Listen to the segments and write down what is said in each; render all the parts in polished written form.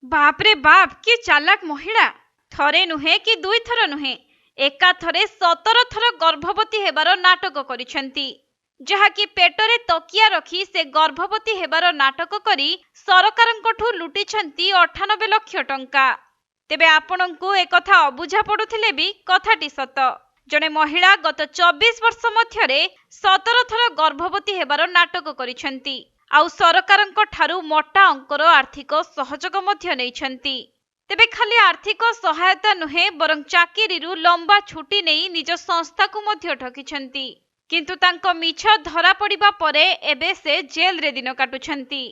बापरे बाप कि चालाक महिला। थरे नुहे कि दुई थर नुहे एका थरे 17 थर गर्भवती हेबार नाटक करिसेंती। जहाँकि पेटरे तकिया रखी से गर्भवती हेबार नाटक करी सरकारंकठू लुटिछंती 98 लाख टंका। तेबे आपणंकु एकथा अबुझा पड़ुथिले भी कथाटी सत। जने महिला गत 24 वर्ष मध्यरे 17 थर गर्भवती हेबार नाटक करिसेंती आउ सरकारंक ठारू मोटा अंकर आर्थिक सहयोग मध्य नैछंती। तेबे खाली आर्थिक सहायता नुहे बरं चाकिरीरू लंबा छुट्टी नहीं निज संस्था को मध्य ठकिछंती। किंतु तांको मिछ धरा पड़िबा परे एबे से जेल रे दिन काटुछंती।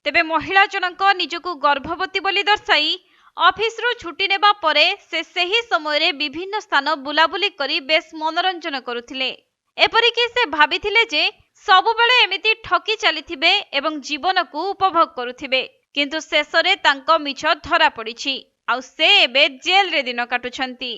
तेबे महिला जनक निजकु गर्भवती बोली दर्शाई ऑफिसरू छुट्टी नेबा परे से सही समय विभिन्न स्थान बुलाबुली करी बेस मनोरंजन करुथिले। एपरिकी से भाबिथिले जे सबुबेले एमिति ठकी चलिथिबे एवं जीवन को उपभोग करुथिबे, किंतु शेषरे तांको मिछ धरा पड़िछि आउ से एबे जेल रे दिन काटुछंती।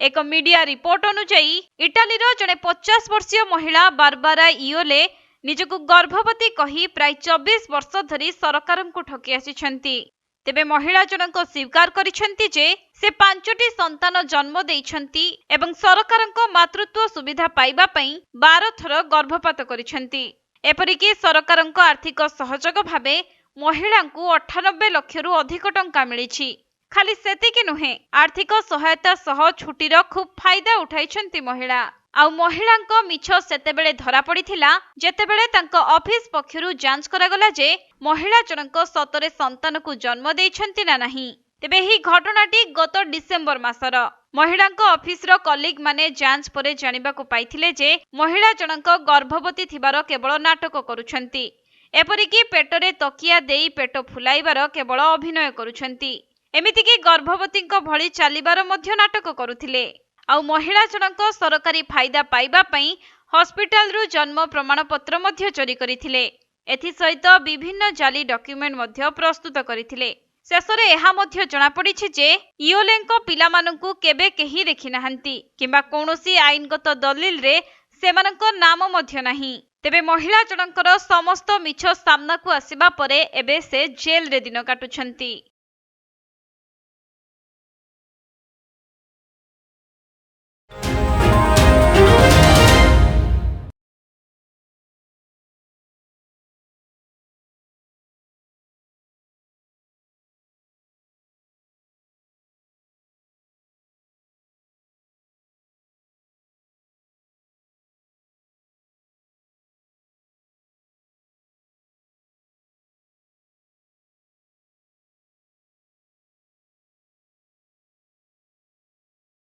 एक मीडिया रिपोर्ट अनुसार इटालीर जने 50 वर्षीय महिला बारबारा इयोले निजकु गर्भवती कही प्राय 24 वर्ष धरी सरकारंकु ठकी आसिछंती। तेबे महिला जनक स्वीकार करिसेंती जे से 5टी संतान जन्म देइछंती एवं सरकारंक मातृत्व सुविधा पाइबा पई 12 थर गर्भपात करिसेंती। एपरिकी सरकारंक आर्थिक सहयोग भाबे महिलांकु 98 लाख रु अधिक टंका मिलिछि। खाली सेतिकी नुहे आर्थिक सहायता सह छुट्टीर खूब फायदा उठाइछंती महिला। आउ महिलांक मिछ सेतेबेले धरा पड़िथिला जेतेबेले तांको ऑफिस पक्षरु जांच करागला जे महिला जनक सतरे संतान को जन्म देइछंती ना नाही। तेबे ही घटनाटी गत डिसेंबर मासर महिलांक ऑफिसर कलीग माने जांच परे जानिबा को पाइथिले जे महिला जनक गर्भवती थिबार केवल नाटक करुछंती। एपरिकी पेटरे तकिया देई पेट फुलाइबार केवल अभिनय करुछंती। एमितिकी गर्भवतींक भଳି चालिबार मध्य नाटक करुथिले। आउ महिला जनक सरकारी फायदा पाइबा पई हॉस्पिटल रु जन्म प्रमाण पत्र मध्य चोरी करिथिले। एथि सहित विभिन्न जाली डॉक्यूमेंट मध्य प्रस्तुत करिथिले। शेषरे एहा मध्य जଣା पड़िछि जे इयोलेंको पिलामानंकु केबे केही देखि नाहंती किंबा कोनोसी आईनगत दलिल रे सेमानंक नाम मध्य नाही। तेबे महिला जनकर समस्त मिछ सामना को आसीबा परे एबे से जेल रे दिन काटुछंती।